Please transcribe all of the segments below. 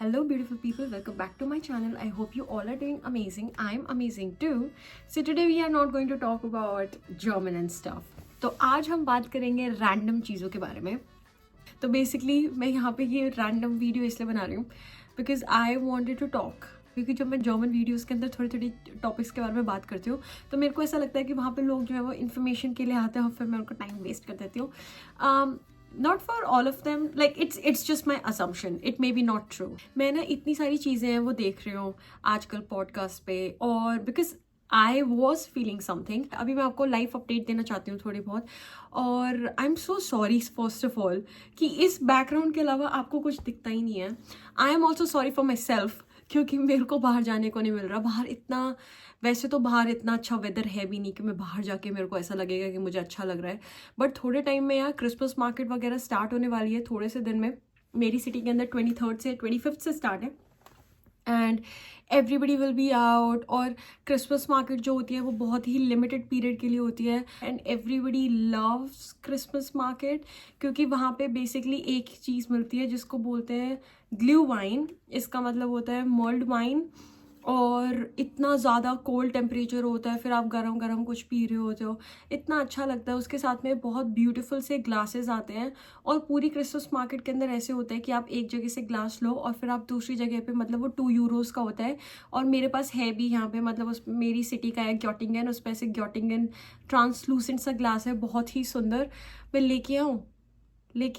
Hello, beautiful people. Welcome back to my channel. I hope you all are doing amazing. I'm amazing too. So today we are not going to talk about German and stuff. तो आज हम बात करेंगे random चीज़ों के बारे में. तो बेसिकली मैं यहाँ पे ये रैंडम वीडियो इसलिए बना रही हूँ because I wanted to talk. क्योंकि जब मैं जर्मन वीडियोज़ के अंदर थोड़ी थोड़ी टॉपिक्स के बारे में बात करती हूँ तो मेरे को ऐसा लगता है कि वहाँ पे लोग जो है वो इन्फॉर्मेशन के लिए आते हैं और फिर मैं उनको टाइम वेस्ट कर देती हूँ. Not for all of them, like it's just my assumption, it may be not true. मैं ना इतनी सारी चीज़ें हैं वो देख रही हूँ आजकल पॉडकास्ट पे, और because I was feeling something. अभी मैं आपको लाइफ अपडेट देना चाहती हूँ थोड़ी बहुत. और I am so sorry first of all कि इस बैकग्राउंड के अलावा आपको कुछ दिखता ही नहीं है. I am also sorry for my self क्योंकि मेरे को बाहर जाने को नहीं मिल रहा. बाहर इतना, वैसे तो बाहर इतना अच्छा वेदर है भी नहीं कि मैं बाहर जाके मेरे को ऐसा लगेगा कि मुझे अच्छा लग रहा है. बट थोड़े टाइम में यार क्रिसमस मार्केट वगैरह स्टार्ट होने वाली है थोड़े से दिन में. मेरी सिटी के अंदर 23rd से 25th से स्टार्ट है and everybody will be out. और क्रिसमस मार्केट जो होती है वो बहुत ही लिमिटेड पीरियड के लिए होती है and everybody loves Christmas market क्योंकि वहाँ पे बेसिकली एक ही चीज़ मिलती है जिसको बोलते हैं ग्लू वाइन. इसका मतलब होता है मल्ड वाइन. और इतना ज़्यादा कोल्ड टेम्परेचर होता है, फिर आप गरम गरम कुछ पी रहे होते हो, इतना अच्छा लगता है. उसके साथ में बहुत ब्यूटीफुल से ग्लासेस आते हैं. और पूरी क्रिसमस मार्केट के अंदर ऐसे होता है कि आप एक जगह से ग्लास लो और फिर आप दूसरी जगह पे, मतलब वो 2 यूरोज़ का होता है. और मेरे पास है भी यहाँ पे, मतलब उस मेरी सिटी का है ग्योटिंगन, उस पर ऐसे ग्योटिंगन ट्रांसलूसेंट सा ग्लास है, बहुत ही सुंदर. मैं लेके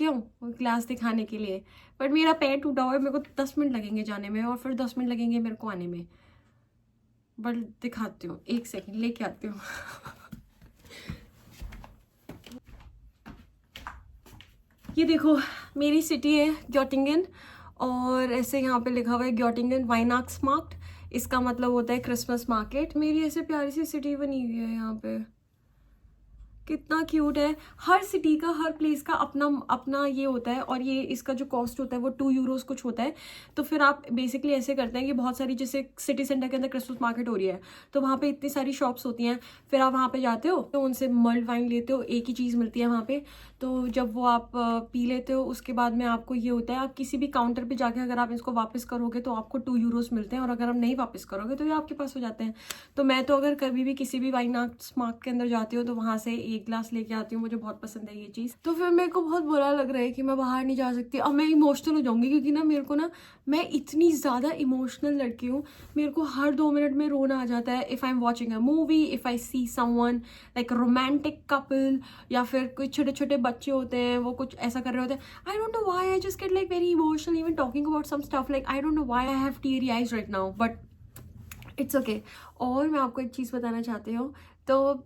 आऊँ ग्लास दिखाने के लिए, बट मेरा पैर टूटा हुआ है. मेरे को 10 मिनट लगेंगे जाने में और फिर 10 मिनट लगेंगे मेरे को आने में. बट दिखाती हूँ, एक सेकंड लेके आती हूँ. ये देखो मेरी सिटी है ग्योटिंगन और ऐसे यहाँ पे लिखा हुआ है ग्योटिंगन वाइनाक्समार्क्ट. इसका मतलब होता है क्रिसमस मार्केट. मेरी ऐसे प्यारी सी सिटी बनी हुई है यहाँ पे, कितना क्यूट है. हर सिटी का, हर प्लेस का अपना अपना ये होता है. और ये इसका जो कॉस्ट होता है वो 2 यूरोज़ कुछ होता है. तो फिर आप बेसिकली ऐसे करते हैं कि बहुत सारी, जैसे सिटी सेंटर के अंदर क्रिसमस मार्केट हो रही है तो वहाँ पे इतनी सारी शॉप्स होती हैं. फिर आप वहाँ पे जाते हो तो उनसे मल्ड वाइन लेते हो, एक ही चीज़ मिलती है वहाँ पे. तो जब वो आप पी लेते हो उसके बाद में आपको ये होता है, आप किसी भी काउंटर पर जाके अगर आप इसको वापस करोगे तो आपको 2 यूरोज़ मिलते हैं. और अगर आप नहीं वापस करोगे तो ये आपके पास हो जाते हैं. तो मैं तो अगर कभी भी किसी भी वाइनाक्समार्क्ट के अंदर जाती हूँ तो वहाँ से एक ग्लास लेके आती हूँ. मुझे बहुत पसंद है ये चीज़. तो फिर मेरे को बहुत बुरा लग रहा है कि मैं बाहर नहीं जा सकती. अब मैं इमोशनल हो जाऊंगी क्योंकि ना मेरे को ना, मैं इतनी ज़्यादा इमोशनल लड़की हूँ. मेरे को हर 2 मिनट में रोना आ जाता है if I am watching a movie, if I see someone like romantic couple, या फिर कोई छोटे छोटे बच्चे होते हैं वो कुछ ऐसा कर रहे होते हैं. I don't know why I just get like very emotional even talking about some stuff. Like I don't know why I have teary eyes right now, but it's okay. और मैं आपको एक चीज़ बताना चाहती हूँ. तो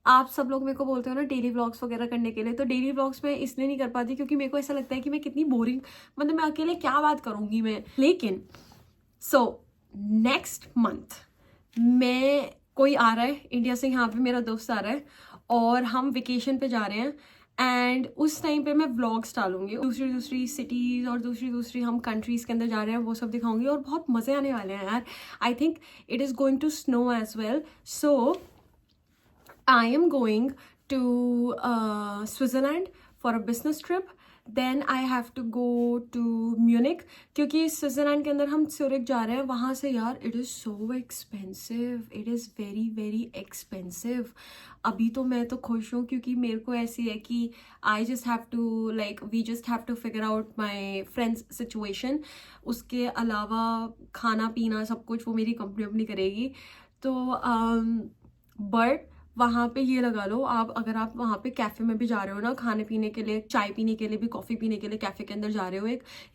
आप सब लोग मेरे को बोलते हो ना डेली व्लॉग्स वगैरह करने के लिए, तो डेली व्लॉग्स मैं इसलिए नहीं कर पाती क्योंकि मेरे को ऐसा लगता है कि मैं कितनी बोरिंग, मतलब मैं अकेले क्या बात करूँगी मैं. लेकिन सो नेक्स्ट मंथ मैं, कोई आ रहा है इंडिया से, यहाँ पे मेरा दोस्त आ रहा है और हम वेकेशन पे जा रहे हैं. एंड उस टाइम पे मैं व्लॉग्स डालूंगी, दूसरी सिटीज़ और दूसरी हम कंट्रीज़ के अंदर जा रहे हैं वो सब दिखाऊंगी. और बहुत मज़े आने वाले हैं यार. I think it is going to snow as well. So I am going to Switzerland for a business trip. Then I have to go to Munich क्योंकि स्विट्ज़रलैंड के अंदर हम ज्यूरिख जा रहे हैं. वहाँ से यार it is so expensive, it is very very expensive. अभी तो मैं तो खुश हूँ क्योंकि मेरे को ऐसी है कि I just have to, like we just have to figure out my friend's situation. उसके अलावा खाना पीना सब कुछ वो मेरी कंपनी अपनी करेगी. तो बट वहाँ पे ये लगा लो आप, अगर आप वहाँ पे कैफ़े में भी जा रहे हो ना, खाने पीने के लिए, चाय पीने के लिए भी, कॉफ़ी पीने के लिए कैफ़े के अंदर जा रहे हो,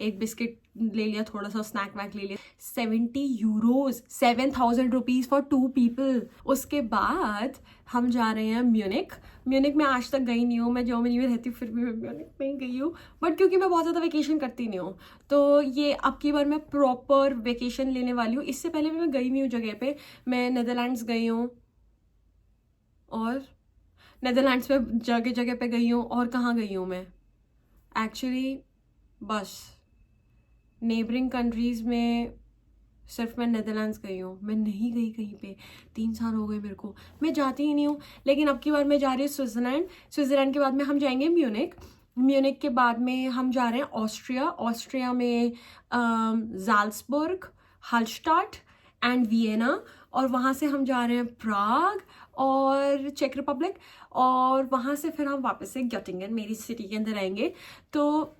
एक बिस्किट ले लिया, थोड़ा सा स्नैक वैक ले लिया, 70 यूरोज़, 7,000 रुपीज़ फॉर 2 पीपल. उसके बाद हम जा रहे हैं म्यूनिक. म्यूनिक में आज तक गई नहीं हूँ, मैं जर्मनी में रहती हूँ फिर भी मैं म्यूनिक में ही गई हूँ. बट क्योंकि मैं बहुत ज़्यादा वेकेशन करती नहीं हूँ तो ये अब की बार मैं प्रॉपर वेकेशन लेने वाली हूँ. इससे पहले भी मैं गई नहीं हूँ जगह पे. मैं नीदरलैंड्स गई हूँ और नेदरलैंड्स में जगह जगह पे गई हूँ. और कहाँ गई हूँ मैं एक्चुअली, बस नेबरिंग कंट्रीज़ में सिर्फ मैं नेदरलैंड्स गई हूँ. मैं नहीं गई कहीं पे. 3 साल हो गए मेरे को, मैं जाती ही नहीं हूँ. लेकिन अब की बार मैं जा रही हूँ स्विट्ज़रलैंड के बाद में हम जाएंगे म्यूनिक. म्यूनिक के बाद में हम जा रहे हैं ऑस्ट्रिया। ऑस्ट्रिया में जाल्सबर्ग, हल्स्टाट एंड वियना, और वहाँ से हम जा रहे हैं प्राग और चेक रिपब्लिक, और वहाँ से फिर हम वापस से ग्योटिंगन मेरी सिटी के अंदर आएंगे। तो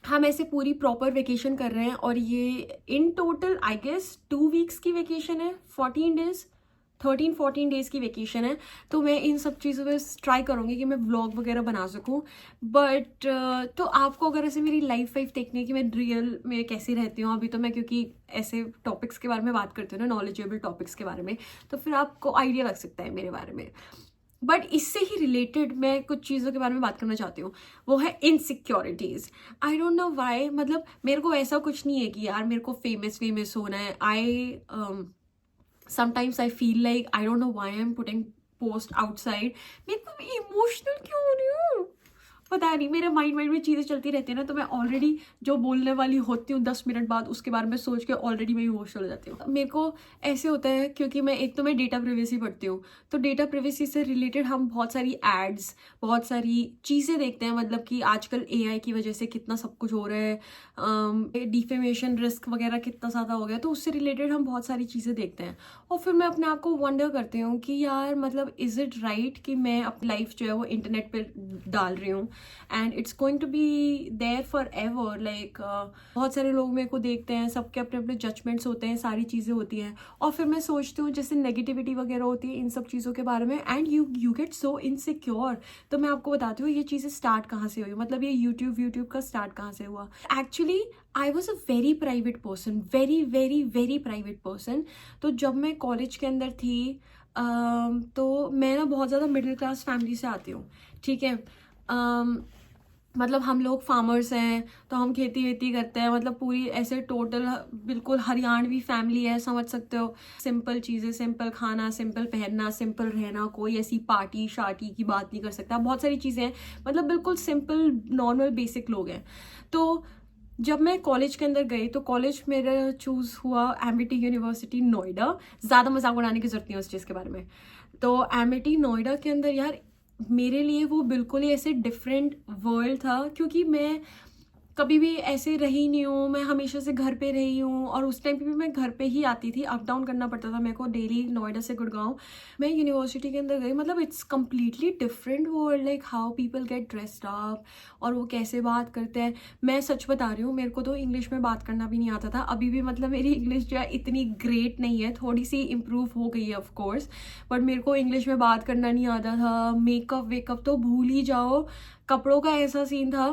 हम ऐसे पूरी प्रॉपर वेकेशन कर रहे हैं, और ये in total I guess 2 weeks की वेकेशन है, 14 डेज 13-14 डेज़ की वेकेशन है। तो मैं इन सब चीज़ों पे ट्राई करूँगी कि मैं व्लॉग वगैरह बना सकूँ। बट तो आपको अगर ऐसे मेरी लाइफ देखनी है कि मैं रियल में कैसी रहती हूँ अभी, तो मैं क्योंकि ऐसे टॉपिक्स के बारे में बात करती हूँ ना, नॉलेजेबल टॉपिक्स के बारे में, तो फिर आपको आइडिया लग सकता है मेरे बारे में। बट इससे ही रिलेटेड मैं कुछ चीज़ों के बारे में बात करना चाहती हूँ, वो है insecurities. I don't know why, मतलब मेरे को ऐसा कुछ नहीं है कि यार मेरे को फेमस होना है। Sometimes I feel like I don't know why I'm putting post outside. मेरे को इमोशनल क्यों हो रही हूँ पता नहीं, मेरे माइंड में चीज़ें चलती रहती है ना, तो मैं ऑलरेडी जो बोलने वाली होती हूँ 10 मिनट बाद उसके बारे में सोच के ऑलरेडी मैं इमोशनल हो जाती हूँ। मेरे को ऐसे होता है क्योंकि मैं डेटा प्रिवेसी पढ़ती हूँ, तो डेटा प्रिवेसी से रिलेटेड हम बहुत सारी एड्स, बहुत सारी चीज़ें देखते हैं। मतलब कि आजकल AI की वजह से कितना सब कुछ हो रहा है, डिफेमेशन रिस्क वगैरह कितना ज़्यादा हो गया, तो उससे रिलेटेड हम बहुत सारी चीज़ें देखते हैं। और फिर मैं अपने आप को वंडर करती हूँ कि यार मतलब इज़ इट राइट कि मैं अपनी लाइफ जो है वो इंटरनेट पर डाल रही हूँ and it's going to be there forever. Like बहुत सारे लोग मेरे को देखते हैं, सबके अपने अपने जजमेंट्स होते हैं, सारी चीज़ें होती हैं, और फिर मैं सोचती हूँ जैसे नेगेटिविटी वगैरह होती है इन सब चीज़ों के बारे में, and you get so insecure. तो मैं आपको बताती हूँ ये चीज़ें स्टार्ट कहाँ से हुई, मतलब ये यूट्यूब का स्टार्ट कहाँ से हुआ। Actually I was a very private person, very very very private person. तो जब मैं कॉलेज के अंदर थी तो मैं ना बहुत ज़्यादा मिडिल क्लास फैमिली से आती हूँ, ठीक है। मतलब हम लोग फार्मर्स हैं, तो हम खेती वेती करते हैं, मतलब पूरी ऐसे टोटल बिल्कुल हरियाणवी फैमिली है, समझ सकते हो। सिंपल चीज़ें, सिंपल खाना, सिंपल पहनना, सिंपल रहना, कोई ऐसी पार्टी शार्टी की बात नहीं कर सकता, बहुत सारी चीज़ें हैं, मतलब बिल्कुल सिंपल नॉर्मल बेसिक लोग हैं। तो जब मैं कॉलेज के अंदर गई तो कॉलेज मेरा चूज़ हुआ एमिटी यूनिवर्सिटी नोएडा। ज़्यादा मजाक उड़ाने की जरूरत नहीं है उस चीज़ के बारे में। तो एमिटी नोएडा के अंदर यार मेरे लिए वो बिल्कुल ही ऐसे डिफरेंट वर्ल्ड था, क्योंकि मैं कभी भी ऐसे रही नहीं हूँ, मैं हमेशा से घर पे रही हूँ, और उस टाइम पे भी मैं घर पे ही आती थी, अप डाउन करना पड़ता था मेरे को डेली नोएडा से गुड़गांव। मैं यूनिवर्सिटी के अंदर गई, मतलब it's completely different world, like how people get dressed up और वो कैसे बात करते हैं। मैं सच बता रही हूँ, मेरे को तो इंग्लिश में बात करना भी नहीं आता था, अभी भी मतलब मेरी इंग्लिश जो है इतनी ग्रेट नहीं है, थोड़ी सी इम्प्रूव हो गई है ऑफकोर्स, बट मेरे को इंग्लिश में बात करना नहीं आता था। मेकअप वेकअप तो भूल ही जाओ। कपड़ों का ऐसा सीन था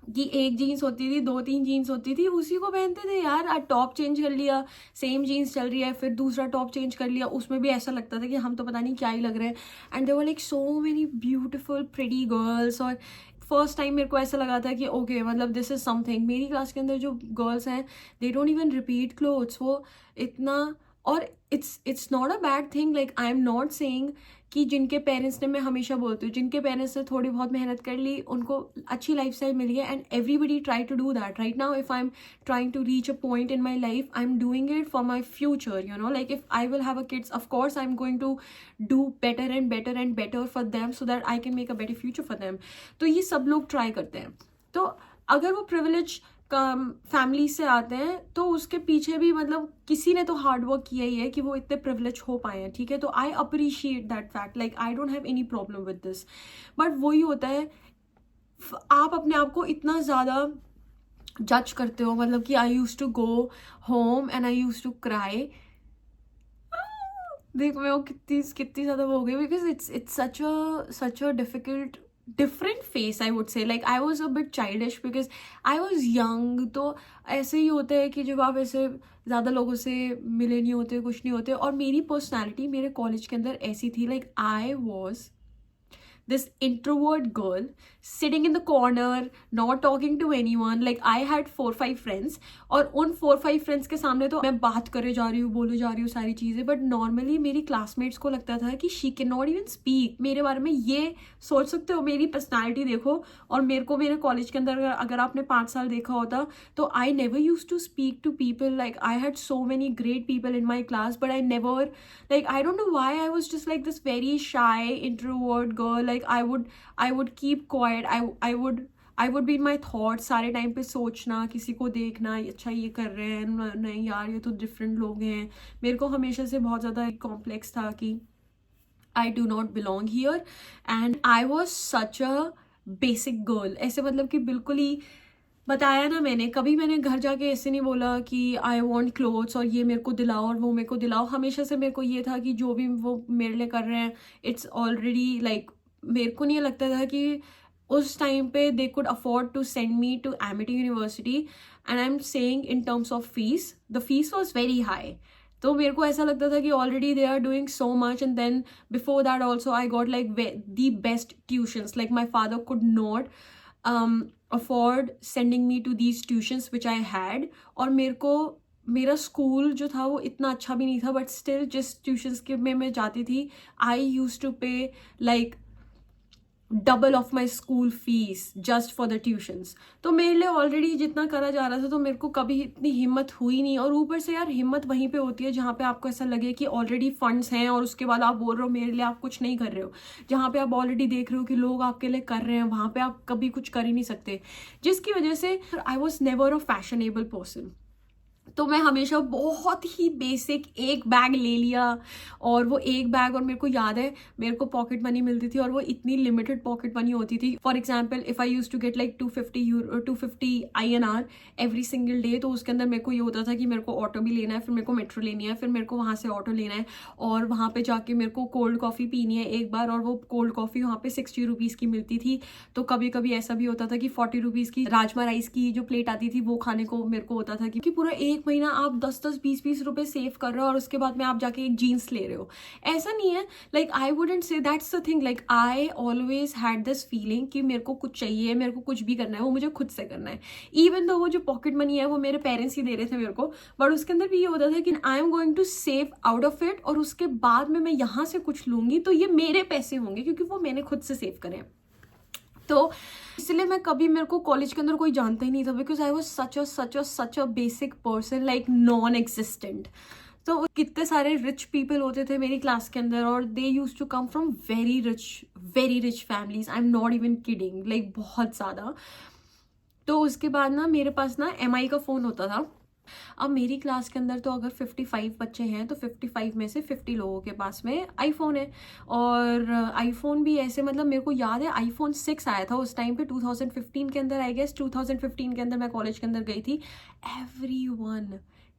कि एक जीन्स होती थी, 2-3 जीन्स होती थी, उसी को पहनते थे यार। आज टॉप चेंज कर लिया, सेम जीन्स चल रही है, फिर दूसरा टॉप चेंज कर लिया, उसमें भी ऐसा लगता था कि हम तो पता नहीं क्या ही लग रहे हैं। And there were like so many beautiful pretty girls, और फर्स्ट टाइम मेरे को ऐसा लगा था कि ओके मतलब दिस इज समथिंग। मेरी क्लास के अंदर जो गर्ल्स हैं they don't even repeat clothes, वो इतना, और it's not a bad thing. Like I am not saying कि जिनके पेरेंट्स ने, मैं हमेशा बोलती हूँ, जिनके पेरेंट्स ने थोड़ी बहुत मेहनत कर ली उनको अच्छी लाइफस्टाइल मिली है, and everybody try to do that. Right now if I am trying to reach a point in my life, I am doing it for my future, you know, like if I will have a kids, of course I am going to do better and better and better for them so that I can make a better future for them. तो ये सब लोग try करते हैं। तो अगर वो privilege family से आते हैं तो उसके पीछे भी मतलब किसी ने तो हार्ड वर्क किया ही है कि वो इतने प्रिविलेज हो पाए हैं, ठीक है। तो I appreciate that fact, like I don't have any problem with this. But वही होता है, आप अपने आप को इतना ज़्यादा जज करते हो, मतलब कि I use to go home and I use to cry. देखो मैं वो कितनी ज़्यादा वो हो गई, because it's such a difficult different face I would say. Like I was a bit childish because I was young. तो ऐसे ही होता है कि जब आप ऐसे ज़्यादा लोगों से मिले नहीं होते, कुछ नहीं होते, और मेरी पर्सनैलिटी मेरे कॉलेज के अंदर ऐसी थी, like I was this introvert girl sitting in the corner not talking to anyone. Like I had 4-5 friends, और उन 4-5 friends के सामने तो मैं बात करे जा रही हूँ, बोले जा रही हूँ सारी चीज़ें, बट नॉर्मली मेरी क्लासमेट्स को लगता था कि she can not even speak. मेरे बारे में ये सोच सकते हो, मेरी पर्सनैलिटी देखो। और मेरे को मेरे कॉलेज के अंदर अगर आपने 5 साल देखा होता तो I never use to speak to people. Like I had so many great people in my class, but I never, like I don't know why I was just like this very shy introvert girl. Like like I would keep quiet, I would be in my thought, सारे time पे सोचना, किसी को देखना, अच्छा ये कर रहे हैं, नहीं यार ये तो डिफरेंट लोग हैं। मेरे को हमेशा से बहुत ज़्यादा कॉम्प्लेक्स था कि I do not belong here, and I was such a basic girl. ऐसे मतलब कि बिल्कुल ही, बताया ना मैंने, कभी मैंने घर जाके ऐसे नहीं बोला कि आई वॉन्ट क्लोथ्स और ये मेरे को दिलाओ और वो मेरे को दिलाओ। हमेशा से मेरे को ये था कि जो भी वो मेरे लिए कर रहे हैं इट्स ऑलरेडी लाइक, मेरे को नहीं लगता था कि उस टाइम पे they could afford to send me to Amity University, and I am saying in terms of fees, the fees was very high. तो मेरे को ऐसा लगता था कि already they are doing so much, and then before that also I got like the best tuitions, like my father could not afford sending me to these tuitions which I had, और मेरे को मेरा school जो था वो इतना अच्छा भी नहीं था, बट स्टिल जिस ट्यूशन्स के में मैं जाती थी आई यूज टू पे like double of my school fees just for the tuitions. तो मेरे लिए ऑलरेडी जितना करा जा रहा था तो मेरे को कभी इतनी हिम्मत हुई नहीं। और ऊपर से यार हिम्मत वहीं पे होती है जहाँ पे आपको ऐसा लगे कि ऑलरेडी फंड्स हैं और उसके बाद आप बोल रहे हो मेरे लिए आप कुछ नहीं कर रहे हो। जहाँ पे आप ऑलरेडी देख रहे हो कि लोग आपके लिए कर रहे हैं, वहाँ पे आप कभी कुछ कर ही नहीं सकते, जिसकी वजह से I was never a fashionable person. तो मैं हमेशा बहुत ही बेसिक एक बैग ले लिया, और वो एक बैग, और मेरे को याद है मेरे को पॉकेट मनी मिलती थी और वो इतनी लिमिटेड पॉकेट मनी होती थी। For example if I use to get like 250 INR every single day, तो उसके अंदर मेरे को ये होता था कि मेरे को ऑटो भी लेना है, फिर मेरे को मेट्रो लेनी है, फिर मेरे को वहाँ से ऑटो लेना है, और वहाँ पे जाके मेरे को कोल्ड कॉफ़ी पीनी है एक बार, और वो कोल्ड कॉफ़ी वहाँ पे 60 रुपीज़ की मिलती थी। तो कभी कभी ऐसा भी होता था कि 40 रुपीज़ की राजमा राइस की जो प्लेट आती थी वो खाने को मेरे को होता था, क्योंकि पूरा एक महीना आप 10-20 रुपए सेव कर रहे हो और उसके बाद में आप जाके एक जीन्स ले रहे हो। ऐसा नहीं है, like I wouldn't say that's the thing, like I always had this feeling कि मेरे को कुछ चाहिए, मेरे को कुछ भी करना है वो मुझे खुद से करना है। इवन दो वो जो पॉकेट मनी है वो मेरे पेरेंट्स ही दे रहे थे मेरे को, बट उसके अंदर भी ये होता था कि I am going to save out of it, और उसके बाद में मैं यहाँ से कुछ लूंगी तो ये मेरे पैसे होंगे क्योंकि वो मैंने खुद से सेव करे। तो इसलिए मैं कभी, मेरे को कॉलेज के अंदर कोई जानता ही नहीं था, because I was such a basic person, like non existent. तो कितने सारे रिच पीपल होते थे मेरी क्लास के अंदर, और they used to come from very rich families, I am not even kidding, like बहुत ज़्यादा। तो उसके बाद ना मेरे पास ना MI का फ़ोन होता था। अब मेरी क्लास के अंदर तो अगर 55 बच्चे हैं तो 55 में से 50 लोगों के पास में आईफोन है, और आईफोन भी ऐसे, मतलब मेरे को याद है आईफोन 6 आया था उस टाइम पे 2015 के अंदर, आई गेस 2015 के अंदर मैं कॉलेज के अंदर गई थी।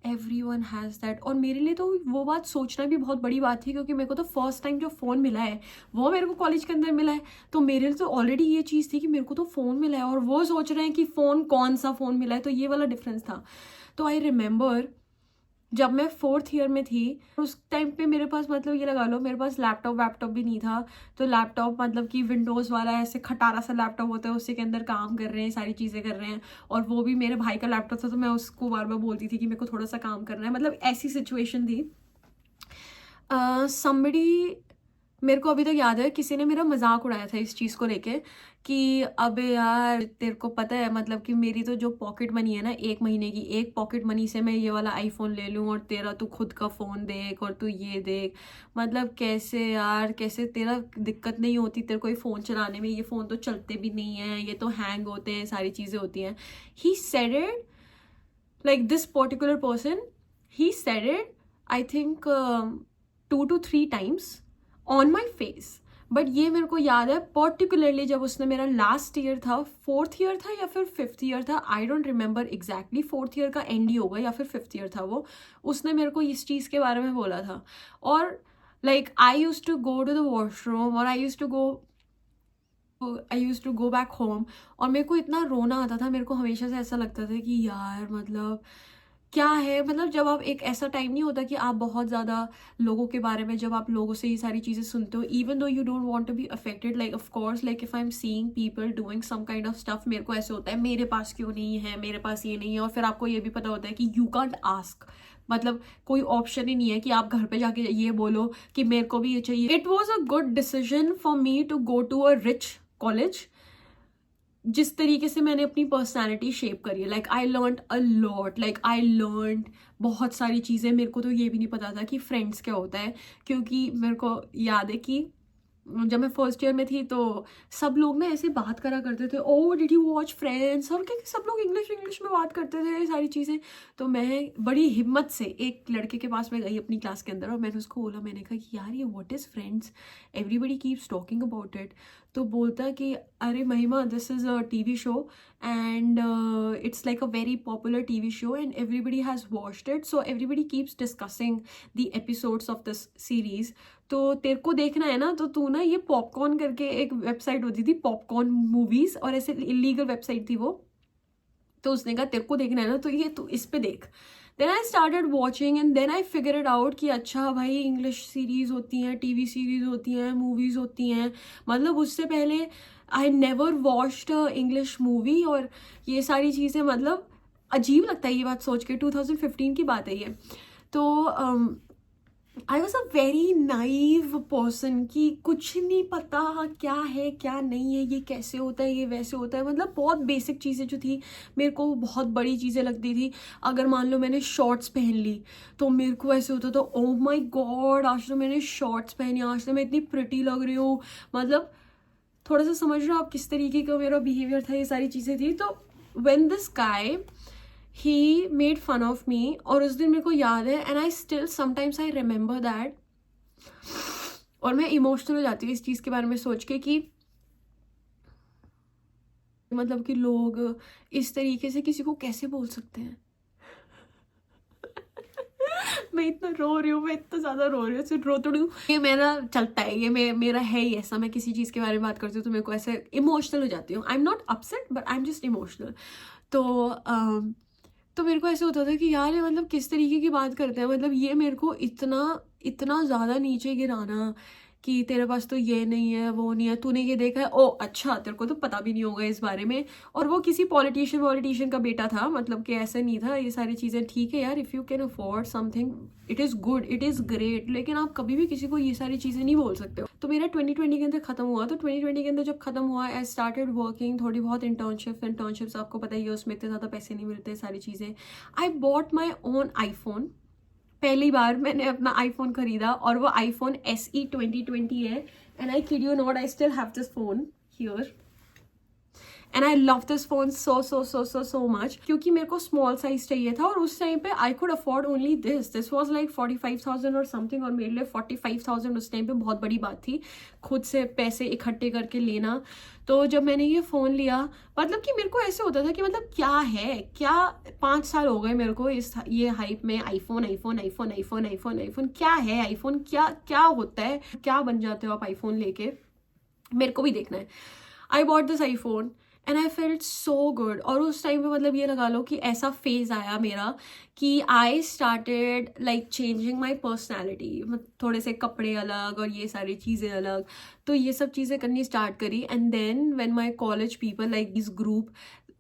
एवरीवन हैज़ दैट, और मेरे लिए तो वो बात सोचना भी बहुत बड़ी बात थी, क्योंकि मेरे को तो फर्स्ट टाइम जो फ़ोन मिला है वो मेरे को कॉलेज के अंदर मिला है। तो मेरे लिए तो ऑलरेडी ये चीज़ थी कि मेरे को तो फ़ोन मिला है, और वो सोच रहे हैं कि फ़ोन कौन सा फ़ोन मिला है, तो ये वाला डिफरेंस था। तो आई रिमेंबर जब मैं 4th ईयर में थी उस टाइम पे मेरे पास, मतलब ये लगा लो मेरे पास लैपटॉप भी नहीं था। तो लैपटॉप मतलब कि विंडोज़ वाला ऐसे खटारा सा लैपटॉप होता है, उसी के अंदर काम कर रहे हैं, सारी चीज़ें कर रहे हैं, और वो भी मेरे भाई का लैपटॉप था, तो मैं उसको बार बार बोलती थी कि मेरे को थोड़ा सा काम करना है, मतलब ऐसी सिचुएशन थी। somebody, मेरे को अभी तक याद है किसी ने मेरा मजाक उड़ाया था इस चीज़ को लेके कि अबे यार तेरे को पता है, मतलब कि मेरी तो जो पॉकेट मनी है ना, एक महीने की, एक पॉकेट मनी से मैं ये वाला आईफोन ले लूँ, और तेरा तू खुद का फ़ोन देख और तू ये देख, मतलब कैसे यार, कैसे तेरा दिक्कत नहीं होती तेरे को ये फ़ोन चलाने में, ये फ़ोन तो चलते भी नहीं हैं, ये तो हैंग होते हैं, सारी चीज़ें होती हैं। He said it, like this particular person, he said it I think 2 to 3 times on my face. But ये मेरे को याद है पर्टिकुलरली जब उसने, मेरा लास्ट ईयर था, 4th ईयर था या फिर 5th ईयर था, I don't remember exactly, 4th year का एंड ही होगा या फिर 5th ईयर था वो, उसने मेरे को इस चीज़ के बारे में बोला था। और like I use to go to the washroom, और I use to go back home, और मेरे को इतना रोना आता था, मेरे को हमेशा से ऐसा लगता था कि यार मतलब क्या है, मतलब जब आप, एक ऐसा टाइम नहीं होता कि आप बहुत ज़्यादा लोगों के बारे में, जब आप लोगों से ये सारी चीज़ें सुनते हो, even though you don't want to be affected, like of course, like if I am seeing people doing some kind of stuff, मेरे को ऐसे होता है मेरे पास क्यों नहीं है, मेरे पास ये नहीं है। और फिर आपको ये भी पता होता है कि यू कांट आस्क, मतलब कोई ऑप्शन ही नहीं है कि आप घर पे जाके ये बोलो कि मेरे को भी ये चाहिए। It was a good decision for me to go to a rich college. जिस तरीके से मैंने अपनी पर्सनैलिटी शेप करी है, like I learned a lot, like I learned बहुत सारी चीज़ें। मेरे को तो ये भी नहीं पता था कि फ्रेंड्स क्या होता है, क्योंकि मेरे को याद है कि जब मैं फर्स्ट ईयर में थी तो सब लोग ना ऐसे बात करा करते थे, ओ डिड यू वॉच फ्रेंड्स, और क्या सब लोग इंग्लिश इंग्लिश में बात करते थे सारी चीज़ें। तो मैं बड़ी हिम्मत से एक लड़के के पास में गई अपनी क्लास के अंदर और मैंने उसको बोला, मैंने कहा कि यार ये what is friends, everybody keeps talking about it. तो बोलता कि अरे महिमा, this is a TV show and it's like a very popular TV show and everybody has watched it, so everybody keeps discussing the episodes of this series. तो तेरे को देखना है ना, तो तू ना ये पॉपकॉर्न करके एक वेबसाइट होती थी, पॉपकॉर्न मूवीज, और ऐसे इलीगल वेबसाइट थी वो। तो उसने कहा तेरे को देखना है ना, तो ये तू इस पे देख। Then I started watching and then I figure it out कि अच्छा भाई इंग्लिश सीरीज होती हैं, टीवी सीरीज होती हैं, मूवीज होती हैं। मतलब उससे पहले I never watched English movie, और ये सारी चीज़ें मतलब अजीब लगता है ये बात सोच के। 2015 की बात है ये। तो I was a very naive person कि कुछ नहीं पता क्या है क्या नहीं है, ये कैसे होता है, ये वैसे होता है। मतलब बहुत बेसिक चीज़ें जो थी मेरे को बहुत बड़ी चीज़ें लगती थी। अगर मान लो मैंने शॉर्ट्स पहन ली तो मेरे को ऐसे होता था, ओ माय गॉड आज तो मैंने शॉर्ट्स पहनी, आज तो मैं इतनी प्रिटी लग रही हूँ। मतलब थोड़ा सा समझ रहे हो आप किस तरीके का मेरा बिहेवियर था, ये सारी चीज़ें थी। तो when this guy he made fun of me, और उस दिन मेरे को याद है and I still sometimes I remember that, और मैं इमोशनल हो जाती हूँ इस चीज़ के बारे में सोच के कि मतलब कि लोग इस तरीके से किसी को कैसे बोल सकते हैं। मैं इतना रो रही हूँ, मैं इतना ज़्यादा रो रही हूँ, सिर्फ रो तो हूँ। ये मेरा चलता है, ये मेरा है ही ऐसा। मैं किसी चीज़ के बारे में बात करती हूँ तो मेरे को ऐसे इमोशनल हो जाती हूँ। आई am not upset but I am just emotional. तो मेरे को ऐसे होता था कि यार ये मतलब किस तरीके की बात करते हैं। मतलब ये मेरे को इतना इतना ज़्यादा नीचे गिराना कि तेरे पास तो ये नहीं है, वो नहीं है, तूने ये देखा है, ओ अच्छा तेरे को तो पता भी नहीं होगा इस बारे में। और वो किसी पॉलिटिशियन का बेटा था, मतलब कि ऐसे नहीं था। ये सारी चीज़ें ठीक है यार, if you can afford something it is good, it is great, लेकिन आप कभी भी किसी को ये सारी चीज़ें नहीं बोल सकते हो। तो मेरा 2020 के अंदर खत्म हुआ। तो 2020 के अंदर जब खत्म हुआ, आई स्टार्टेड वर्किंग, थोड़ी बहुत इंटर्नशिप्स आपको पता ही है उसमें इतने ज़्यादा पैसे नहीं मिलते, सारी चीज़ें। I bought my own iPhone. पहली बार मैंने अपना आईफोन खरीदा और वो आईफोन SE 2020 है। And I kid you not, I still have this phone here and I love this phone so much, क्योंकि मेरे को स्मॉल साइज चाहिए था और उस टाइम पे I could afford only this was like 45,000 और समथिंग, और मेरे लिए 45,000 उस टाइम पे बहुत बड़ी बात थी, खुद से पैसे इकट्ठे करके लेना। तो जब मैंने ये फ़ोन लिया, मतलब कि मेरे को ऐसे होता था कि मतलब क्या है क्या, 5 साल हो गए मेरे को ये हाइप में, iPhone iPhone iPhone iPhone iPhone iPhone, क्या है आईफोन, क्या क्या होता है, क्या बन जाते हो आप आईफोन लेके, मेरे को भी देखना है। I bought this iPhone and I felt so good. और उस टाइम पे मतलब ये लगा लो कि ऐसा फेज आया मेरा कि I started like changing my personality, थोड़े से कपड़े अलग और ये सारी चीज़ें अलग। तो ये सब चीज़ें करनी स्टार्ट करी। And then when my college people like this group,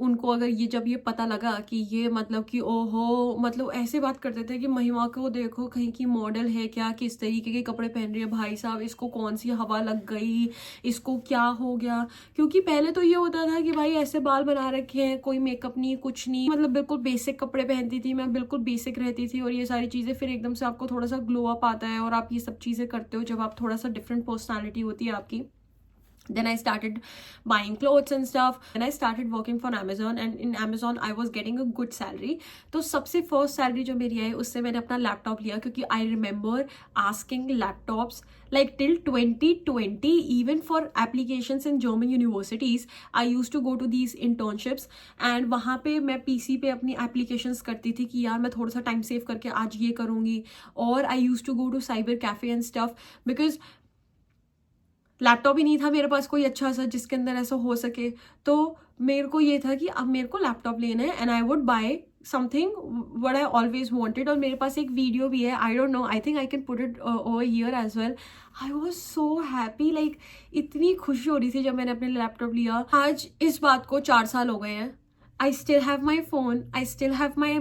उनको अगर ये जब ये पता लगा कि ये मतलब कि ओहो, मतलब ऐसे बात करते थे कि महिमा को देखो कहीं की मॉडल है क्या, किस तरीके के कपड़े पहन रही है, भाई साहब इसको कौन सी हवा लग गई, इसको क्या हो गया। क्योंकि पहले तो ये होता था कि भाई ऐसे बाल बना रखे हैं, कोई मेकअप नहीं, कुछ नहीं, मतलब बिल्कुल बेसिक कपड़े पहनती थी मैं, बिल्कुल बेसिक रहती थी और ये सारी चीज़ें। फिर एकदम से आपको थोड़ा सा ग्लो अप आता है और आप ये सब चीज़ें करते हो जब आप थोड़ा सा डिफरेंट पर्सनैलिटी होती है आपकी। Then I started buying clothes and stuff. Then I started working for Amazon, and in Amazon I was getting a good salary. तो सबसे फर्स्ट सैलरी जो मेरी आई उससे मैंने अपना लैपटॉप लिया, क्योंकि I remember asking laptops like till 2020, even for applications in German universities. I used to go to these internships and वहाँ पे मैं PC पे अपनी applications करती थी कि यार मैं थोड़ा सा टाइम सेव करके आज ये करूँगी। और I used to go to cyber cafe and stuff because laptop ही नहीं था मेरे पास कोई अच्छा सा जिसके अंदर ऐसा हो सके। तो मेरे को ये था कि अब मेरे को लैपटॉप लेना है and I would buy something what I always wanted. और मेरे पास एक वीडियो भी है, I don't know, I think I can put it over here as well. I was so happy, like इतनी खुशी हो रही थी जब मैंने अपने लैपटॉप लिया। आज इस बात को 4 साल हो गए हैं। I still have my phone, I still have my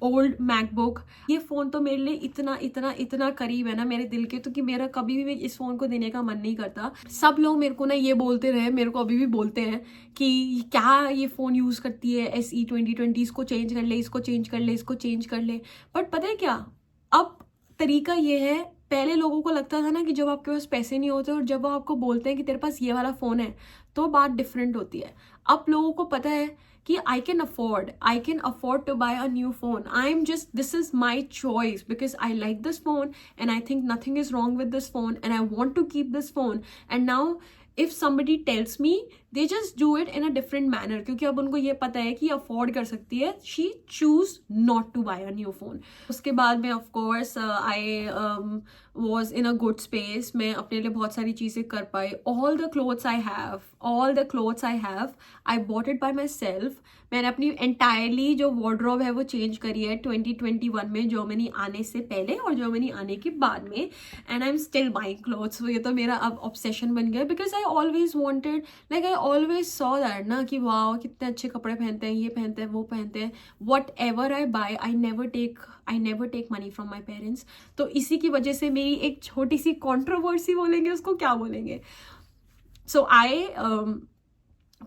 old MacBook. ये फ़ोन तो मेरे लिए इतना इतना इतना करीब है ना मेरे दिल के, तो कि मेरा कभी भी इस फ़ोन को देने का मन नहीं करता। सब लोग मेरे को ना ये बोलते रहे, मेरे को अभी भी बोलते हैं कि क्या ये फ़ोन यूज़ करती है SE 2020, इसको चेंज कर ले, इसको चेंज कर ले, इसको चेंज कर ले। बट पता है क्या, अब तरीका ये है, पहले लोगों को लगता था ना कि जब आपके पास पैसे नहीं होते और जब वो आपको बोलते हैं कि तेरे पास ये वाला फ़ोन है तो बात डिफरेंट होती है. अब लोगों को पता है कि I can afford to buy a new phone. This is my choice because I like this phone and I think nothing is wrong with this phone and I want to keep this phone. And now if somebody tells me, they just do it in a different manner क्योंकि अब उनको ये पता है कि afford कर सकती है. She choose not to buy a new phone. उसके बाद में of course I was in a good space. मैं अपने लिए बहुत सारी चीज़ें कर पाई. All the clothes I have, I bought it by myself. मैंने अपनी entirely जो wardrobe है वो change करी है 2021 में, जर्मनी आने से पहले और जर्मनी आने के बाद में. And I'm still buying clothes. तो ये तो मेरा अब obsession बन गया because I always wanted, like I always saw that ना कि वाह कितने अच्छे कपड़े पहनते हैं, ये पहनते हैं, वो पहनते हैं. Whatever I buy, I never take money from my parents. तो इसी की वजह से मेरी एक छोटी सी controversy बोलेंगे उसको, क्या बोलेंगे. So I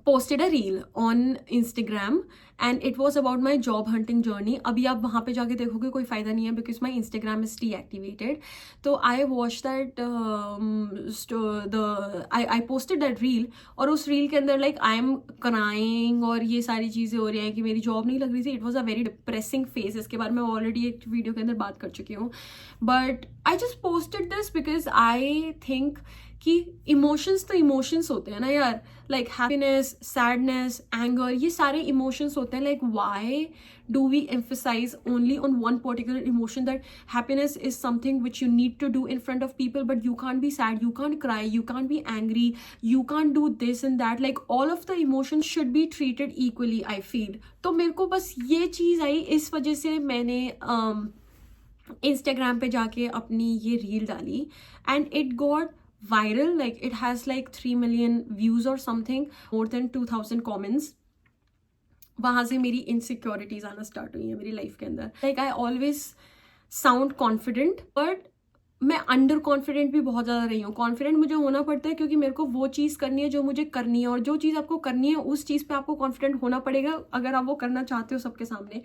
posted a reel on Instagram and it was about my job hunting journey. अभी आप वहाँ पे जाके देखोगे कोई फ़ायदा नहीं है because my Instagram is deactivated. तो I watched that I posted that reel और उस reel के अंदर like I am crying और ये सारी चीज़ें हो रही हैं कि मेरी जॉब नहीं लग रही थी. It was a very depressing phase. इसके बारे में ऑलरेडी एक वीडियो के अंदर बात कर चुकी हूँ. But I just posted this because I think कि इमोशंस तो इमोशंस होते हैं ना यार, लाइक हैप्पीनेस, सैडनेस, एंगर, ये सारे इमोशंस होते हैं. Like why do we emphasise only on one particular emotion, that happiness is something which you need to do in front of people, but you can't be sad, you can't cry, you can't be angry, you can't do this and that. Like all of the emotions should be treated equally, I feel. तो मेरे को बस ये चीज़ आई, इस वजह से मैंने Instagram पे जाके अपनी ये रील डाली and it got viral. Like it has like 3 million views or something, more than 2000 comments. वहाँ से मेरी इनसिक्योरिटीज आना स्टार्ट हुई है मेरी लाइफ के अंदर. Like I always sound confident but मैं अंडर कॉन्फिडेंट भी बहुत ज़्यादा रही हूँ. कॉन्फिडेंट मुझे होना पड़ता है क्योंकि मेरे को वो चीज़ करनी है जो मुझे करनी है, और जो चीज़ आपको करनी है उस चीज़ पे आपको कॉन्फिडेंट होना पड़ेगा अगर आप वो करना चाहते हो सबके सामने.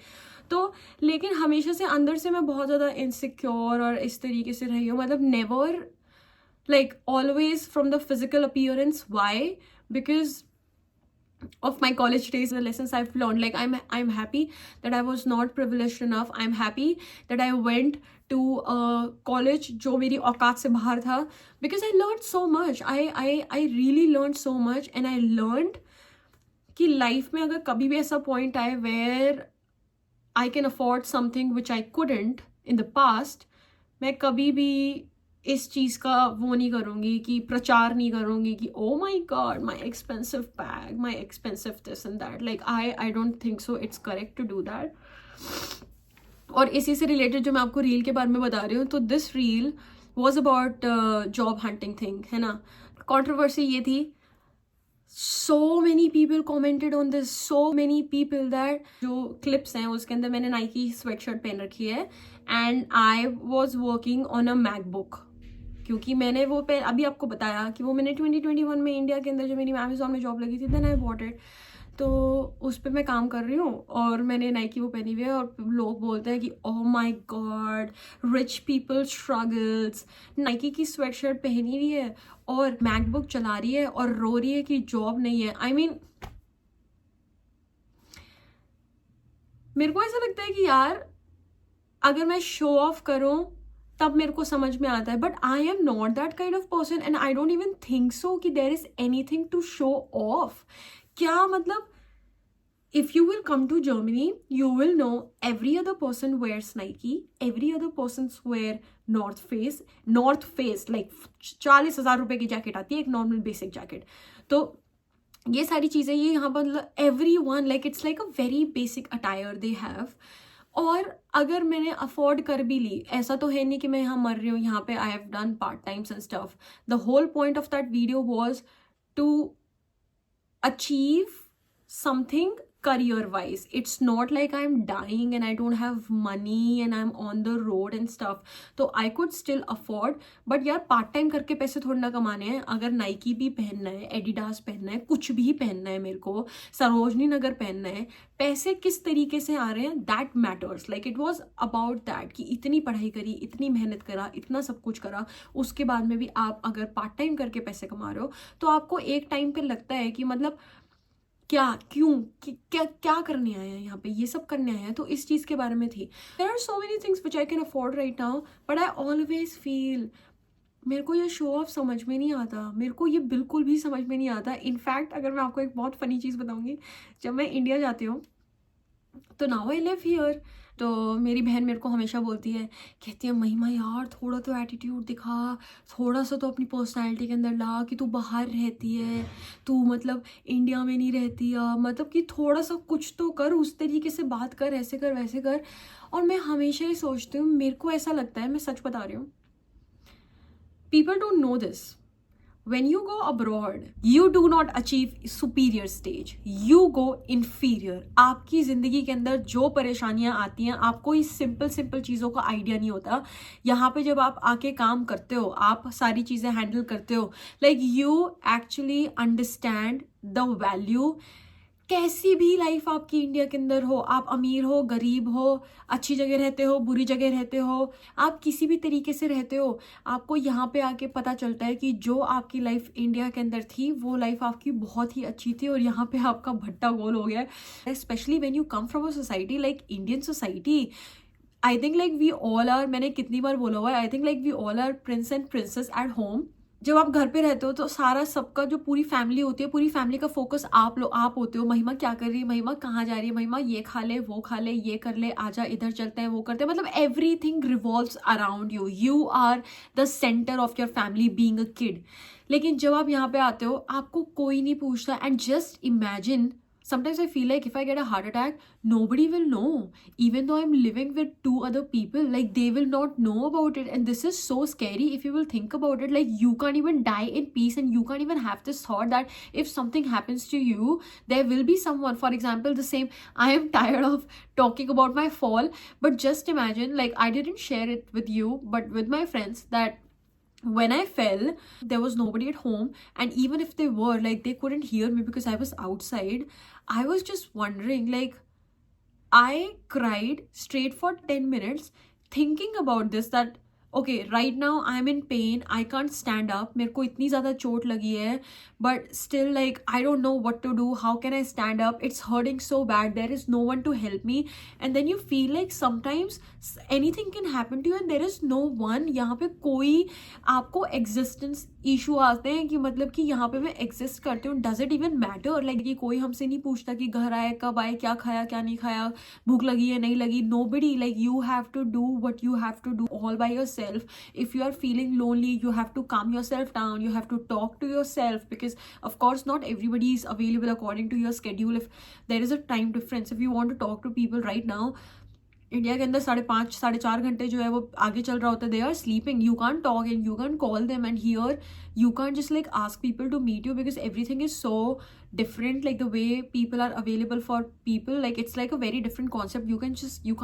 तो लेकिन हमेशा से अंदर से मैं बहुत ज़्यादा इनसिक्योर और इस तरीके से रही हूँ. मतलब never like always from the physical appearance. Why? Because of my college days, the lessons I've learned. Like I'm happy that I was not privileged enough. I'm happy that I went to a college जो मेरी औकात से बाहर था, because I learned so much. I really learned so much, and I learned कि life में अगर कभी भी ऐसा point आए where I can afford something which I couldn't in the past, मैं कभी भी इस चीज़ का वो नहीं करूँगी कि प्रचार नहीं करूँगी कि oh my God my expensive bag, my expensive this and that. Like I don't think so it's correct to do that. और इसी से रिलेटेड जो मैं आपको रील के बारे में बता रही हूँ, तो this reel was about job hunting thing, है ना. कॉन्ट्रोवर्सी ये थी, so many people commented on this, so many people that जो clips हैं उसके अंदर मैंने नाइकी स्वेटशर्ट पहन रखी है and I was working on a MacBook, क्योंकि मैंने वो अभी आपको बताया कि वो मैंने 2021 में इंडिया के अंदर जो मेरी अमेज़ॉन में जॉब लगी थी, देन आई बॉट इट. तो उस पर मैं काम कर रही हूँ और मैंने नाइकी वो पहनी हुई है और लोग बोलते हैं कि oh my God rich people struggles. Nike की स्वेटशर्ट पहनी हुई है और मैकबुक चला रही है और रो रही है कि जॉब नहीं है. आई मीन मेरे को ऐसा लगता है कि यार अगर मैं शो ऑफ करूँ तब मेरे को समझ में आता है, but I am not that kind of person and I don't even think so कि there is anything to show off. क्या मतलब, if you will come to Germany, you will know every other person wears Nike, every other person wear North Face like 40,000 रुपए की jacket आती है, एक normal basic jacket. तो ये सारी चीज़ें ये यहाँ पर मतलब everyone like it's like a very basic attire they have. और अगर मैंने अफोर्ड कर भी ली, ऐसा तो है नहीं कि मैं यहाँ मर रही हूँ, यहाँ पे I have done part times and stuff. The whole point of that video was to achieve something career wise. It's not like I'm dying and I don't have money and I'm on the road and stuff, तो I could still afford. but यार part time करके पैसे थोड़ा ना कमाने हैं. अगर Nike भी पहनना है, एडिडास पहनना है, कुछ भी पहनना है, मेरे को सरोजनी नगर पहनना है, पैसे किस तरीके से आ रहे हैं that matters. Like it was about that कि इतनी पढ़ाई करी, इतनी मेहनत करा, इतना सब कुछ करा, उसके बाद में भी आप अगर पार्ट टाइम करके पैसे कमा रहे हो तो आपको एक टाइम पे लगता है कि मतलब क्या, क्यों, क्या करने आए हैं यहाँ पे, ये सब करने आए हैं. तो इस चीज़ के बारे में थी. There are so many things which I can afford right now, but I always feel मेरे को ये शो ऑफ समझ में नहीं आता. मेरे को ये बिल्कुल भी समझ में नहीं आता. इनफैक्ट अगर मैं आपको एक बहुत फनी चीज़ बताऊंगी, जब मैं इंडिया जाती हूँ तो नाउ आई लिव हियर, तो मेरी बहन मेरे को हमेशा बोलती है, कहती है महिमा यार थोड़ा तो एटीट्यूड दिखा, थोड़ा सा तो अपनी पर्सनालिटी के अंदर ला, कि तू बाहर रहती है, तू मतलब इंडिया में नहीं रहती है, मतलब कि थोड़ा सा कुछ तो कर, उस तरीके से बात कर, ऐसे कर वैसे कर. और मैं हमेशा ही सोचती हूँ, मेरे को ऐसा लगता है, मैं सच बता रही हूँ, people don't know this. When you go abroad, you do not achieve superior stage. You go inferior. आपकी ज़िंदगी के अंदर जो परेशानियाँ आती हैं, आपको इस सिंपल चीज़ों का आइडिया नहीं होता. यहाँ पे जब आप आके काम करते हो, आप सारी चीज़ें हैंडल करते हो, like you actually understand the value. कैसी भी लाइफ आपकी इंडिया के अंदर हो, आप अमीर हो, गरीब हो, अच्छी जगह रहते हो, बुरी जगह रहते हो, आप किसी भी तरीके से रहते हो, आपको यहाँ पे आके पता चलता है कि जो आपकी लाइफ इंडिया के अंदर थी वो लाइफ आपकी बहुत ही अच्छी थी और यहाँ पे आपका भट्टा गोल हो गया है. Specially when you come from a society like Indian society. I think like we all are, मैंने कितनी बार बोला हुआ है, I think like we all are prince and princess at home. जब आप घर पे रहते हो तो सारा सबका जो पूरी फैमिली होती है, पूरी फैमिली का फोकस आप होते हो. महिमा क्या कर रही है, महिमा कहाँ जा रही है, महिमा ये खा ले, वो खा ले, ये कर ले, आजा इधर चलते हैं, वो करते हैं. मतलब everything revolves around you. You are the centre of your family being a kid. लेकिन जब आप यहाँ पे आते हो आपको कोई नहीं पूछता. And just imagine, sometimes I feel like if I get a heart attack, nobody will know. Even though I'm living with 2 other people, like they will not know about it. And this is so scary if you will think about it. Like you can't even die in peace and you can't even have this thought that if something happens to you, there will be someone. For example, the same, I am tired of talking about my fall, but just imagine, like I didn't share it with you, but with my friends, that when I fell, there was nobody at home, and even if they were, like they couldn't hear me because I was outside. I was just wondering, like I cried straight for 10 minutes thinking about this, that okay, right now I'm in pain, I can't stand up, मेरे को इतनी ज़्यादा चोट लगी है, but still like I don't know what to do, how can I stand up, it's hurting so bad, there is no one to help me. And then you feel like sometimes anything can happen to you and there is no one. यहाँ पे कोई आपको existence issue आते हैं कि मतलब कि यहाँ पे मैं exist करती हूँ, does it even matter, like कि कोई हमसे नहीं पूछता कि घर आए, कब आए, क्या खाया, क्या नहीं खाया, भूख लगी है, नहीं लगी. Nobody, like you have to do what you have to do all by yourself. If you are feeling lonely, you have to calm yourself down, you have to talk to yourself, because of course not everybody is available according to your schedule. If there is a time difference, if you want to talk to people right now, India के अंदर 5.5 4.5 घंटे जो है वो आगे चल रहा होता है, they are sleeping, you can talk and you can call them. And here you can't just like ask people to meet you because everything is so different, like the way people are available for people, like it's like a very different concept. You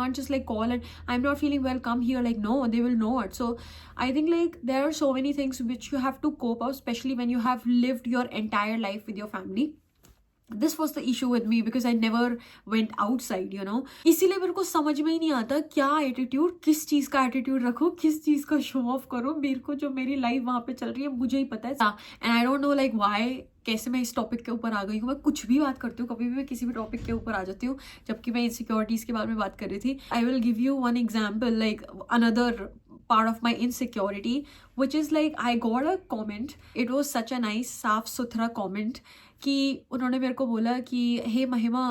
can't just like call and I'm not feeling well, come here, like no, they will know it. So I think like there are so many things which you have to cope up, especially when you have lived your entire life with your family. This was the issue with me because I never went outside, you know. इसीलिए मेरे को समझ में ही नहीं आता क्या attitude, किस चीज़ का एटीट्यूड रखो, किस चीज़ का शो ऑफ करो. मेरे को जो मेरी लाइफ वहाँ पे चल रही है मुझे ही पता है. And I don't know like why, कैसे मैं इस टॉपिक के ऊपर आ गई हूँ. मैं कुछ भी बात करती हूँ, कभी भी मैं किसी भी टॉपिक के ऊपर आ जाती हूँ, जबकि मैं इनसिक्योरिटीज़ के बारे में बात कर रही थी. I will give you one example, like another part of my insecurity, which is like I got a comment. It was such a nice साफ सुथरा comment कि उन्होंने मेरे को बोला कि hey महिमा,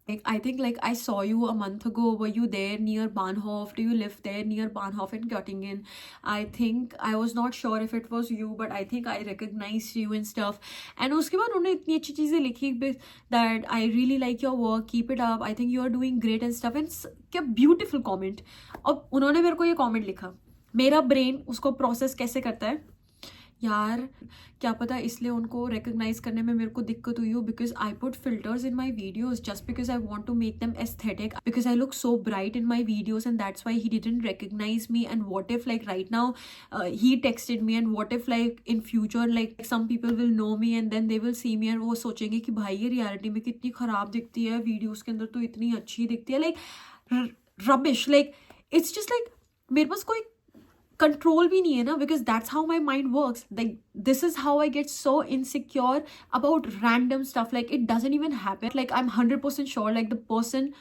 like I think like I saw you a month ago, were you there near Bahnhof, do you live there near Bahnhof in Göttingen? I think I was not sure if it was you, but I think I recognized you and stuff. And उसके बाद उन्होंने इतनी अच्छी चीज़ें लिखी that I really like your work, keep it up, I think you are doing great and stuff. And क्या beautiful comment. अब उन्होंने मेरे को ये comment लिखा, मेरा ब्रेन उसको प्रोसेस कैसे करता है यार क्या पता इसलिए उनको रिकग्नाइज करने में मेरे को दिक्कत हुई हो, because I put filters in my videos just because I want to make them aesthetic, because I look so bright in my videos and that's why he didn't recognise me. And what if like right now he texted me, and what if like in future like some people will know me and then they will see me एंड वो सोचेंगे कि भाई ये reality में कितनी खराब दिखती है, वीडियोज के अंदर तो इतनी अच्छी दिखती है. Like rubbish, like it's just like मेरे पास कोई कंट्रोल भी नहीं है ना, because that's how my mind works. Like this is how I get so insecure about random stuff. Like it doesn't even happen. Like I M 100% sure like the person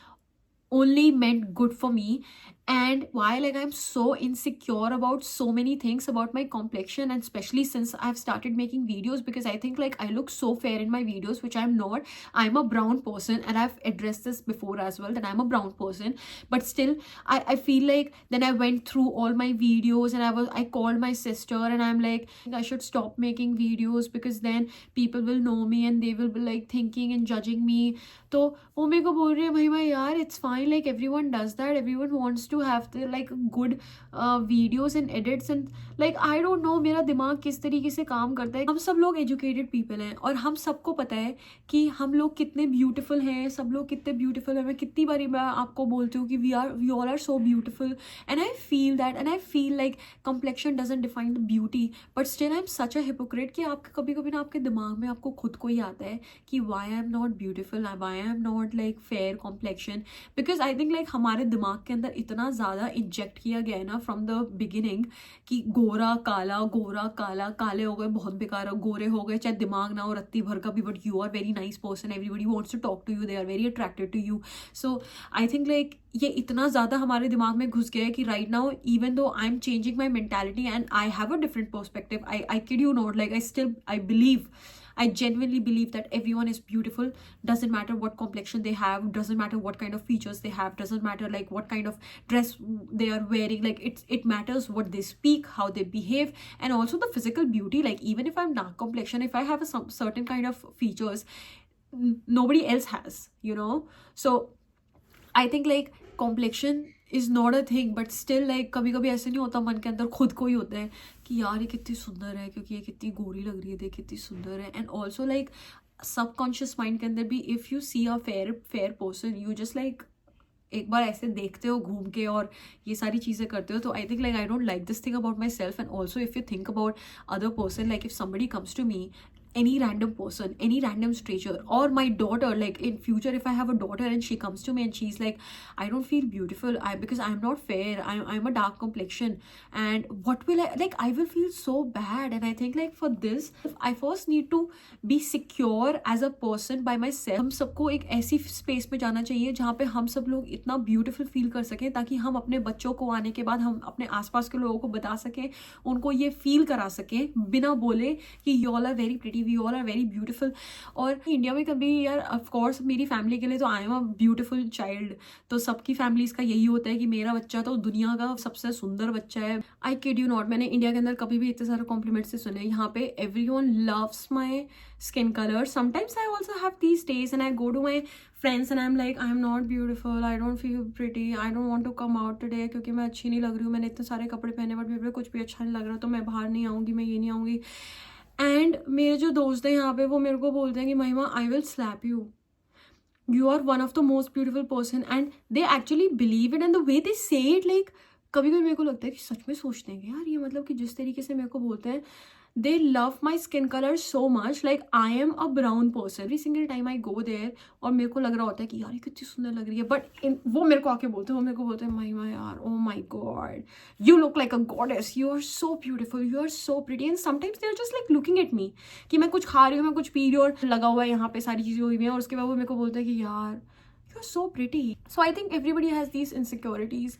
only meant good for me. And why like I'm so insecure about so many things about my complexion, and especially since I've started making videos, because I think like I look so fair in my videos, which I'm not. I'm a brown person, and I've addressed this before as well, that I'm a brown person, but still I feel like then I went through all my videos and I called my sister and I'm like I should stop making videos because then people will know me and they will be like thinking and judging me. तो वो मेरे को बोल रही है भाई यार it's fine, like everyone does that, everyone wants to have the like good videos and edits and like I don't know मेरा दिमाग किस तरीके से काम करता है. हम सब लोग educated people हैं और हम सबको पता है कि हम लोग कितने beautiful हैं, सब लोग कितने beautiful हैं. मैं कितनी बारी मैं आपको बोलती हूँ कि we all are so beautiful, and I feel that, and I feel like complexion doesn't define the beauty, but still I'm such a hypocrite कि आप कभी कभी ना आपके दिमाग में आपको खुद को ही आता है कि why I'm not beautiful, why I'm not like fair complexion, because I think like हमारे दिमाग के अंदर इतना ज़्यादा इंजेक्ट किया गया है ना from the beginning कि गोरा काला, काले हो गए बहुत बेकार, गोरे हो गए चाहे दिमाग ना हो रत्ती भर का भी, but you are very nice person, everybody wants to talk to you, they are very attracted to you. So I think like ये इतना ज़्यादा हमारे दिमाग में घुस गया है कि right now even though I'm changing my mentality and I have a different perspective, I kid you not, like I genuinely believe that everyone is beautiful. Doesn't matter what complexion they have, doesn't matter what kind of features they have, doesn't matter like what kind of dress they are wearing. Like it matters what they speak, how they behave, and also the physical beauty. Like even if I'm dark complexion, if I have some certain kind of features nobody else has, you know. So I think like complexion is not a thing, but still like कभी कभी ऐसे नहीं होता, मन के अंदर खुद को ही होता है कि यार ये कितनी सुंदर है, क्योंकि ये कितनी गोरी लग रही है, देख कितनी सुंदर है. And also like subconscious mind के अंदर भी if you see a fair person, you just like एक बार ऐसे देखते हो घूम के और ये सारी चीज़ें करते हो. तो आई think like I don't like this thing about my self. And also if you think about other person, like if somebody comes to me, any random person, any random stranger, or my daughter, like in future if I have a daughter and she comes to me and she's like I don't feel beautiful because I'm not fair, I'm a dark complexion, and what will I will feel so bad. And I think like for this I first need to be secure as a person by myself. हम सबको एक ऐसी space में जाना चाहिए जहाँ पे हम सब लोग इतना ब्यूटीफुल फील कर सकें ताकि हम अपने बच्चों को आने के बाद हम अपने आसपास के लोगों को बता सकें, उनको ये फील करा सकें बिना बोले कि you all are very pretty, we all are very beautiful. और इंडिया में कभी यार ऑफ कोर्स मेरी फैमिली के लिए तो I am a beautiful child, तो सबकी फैमिलीज का यही होता है कि मेरा बच्चा तो दुनिया का सबसे सुंदर बच्चा है. आई किड यू नॉट, मैंने इंडिया के अंदर कभी भी इतने सारे कॉम्प्लीमेंट्स से सुने. यहाँ पे everyone loves my skin color. Sometimes I also have these days and I go to my friends and I'm like I'm not beautiful, I don't feel pretty, I don't want to come out today क्योंकि मैं अच्छी नहीं लग रही हूँ, मैंने इतने सारे कपड़े पहने बट मेरे पे कुछ भी अच्छा नहीं लग रहा, तो मैं बाहर नहीं आऊँगी, मैं ये नहीं आऊँगी. एंड मेरे जो दोस्त हैं यहाँ पे वो मेरे को बोलते हैं कि Mahima I will slap you are one of the most beautiful person. And they actually believe it, and the way they say it, like कभी कभी मेरे को लगता है कि सच में सोचते हैं कि यार ये मतलब कि जिस तरीके से मेरे को बोलते हैं, they love my skin color so much. Like I am a brown person, every single time I go there और मेरे को लग रहा होता है कि यार ये कितनी सुंदर लग रही है, बट वो मेरे को आके बोलते हैं, वो मेरे को बोलते हैं महिमा यार oh my god you look like a goddess, you are so beautiful, you are so pretty. And sometimes they are just like looking at me कि मैं कुछ खा रही हूँ, मैं कुछ पी रही हूँ और लगा हुआ है यहाँ पे सारी चीज़ें हुई हैं, और उसके बाद वो मेरे को बोलते हैं कि यार you're so pretty. So I think everybody has these insecurities.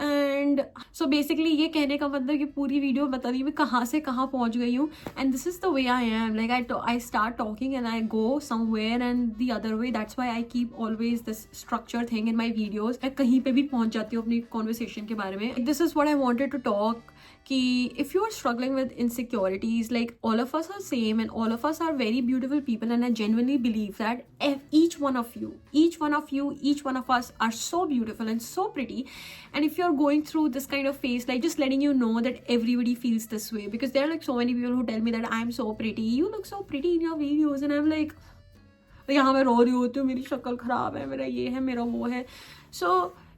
And so basically ये कहने का मतलब कि पूरी वीडियो बता दी मैं कहाँ से कहाँ पहुँच गई हूँ. And this is the way I am, like I start talking and I go somewhere and the other way. That's why I keep always this structure thing in my videos. मैं कहीं पे भी पहुँच जाती हूँ अपनी कॉन्वर्सेशन के बारे में. This is what I wanted to talk कि if you are struggling with insecurities, like all of us are same and all of us are very beautiful people, and I genuinely believe that each one of you you, each one of us are so beautiful and so pretty. And if you're going through this kind of phase, like just letting you know that everybody feels this way, because there are like so many people who tell me that I'm so pretty, you look so pretty in your videos, and I'm like, यहाँ मैं रो रही होती हूँ, मेरी शक्ल खराब है, मेरा ये है, मेरा वो है. So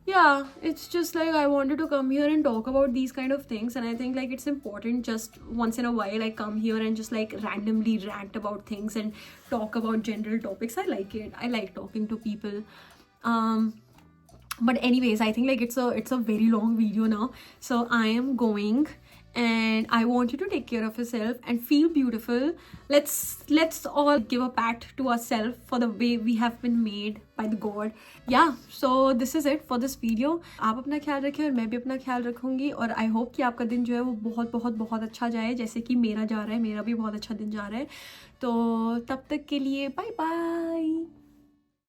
yeah, it's just like I wanted to come here and talk about these kind of things, and I think like it's important just once in a while I come here and just like randomly rant about things and talk about general topics. I like it. I like talking to people. But anyways, I think like it's a very long video now, so I am going, and I want you to take care of yourself and feel beautiful. Let's all give a pat to ourselves for the way we have been made by the God. Yeah, so this is it for this video. आप अपना ख्याल रखें और मैं भी अपना ख्याल रखूंगी, और आई होप कि आपका दिन जो है वो बहुत बहुत बहुत अच्छा जाए, जैसे कि मेरा जा रहा है. मेरा भी बहुत अच्छा दिन जा रहा है. तो तब तक के लिए बाय बाय.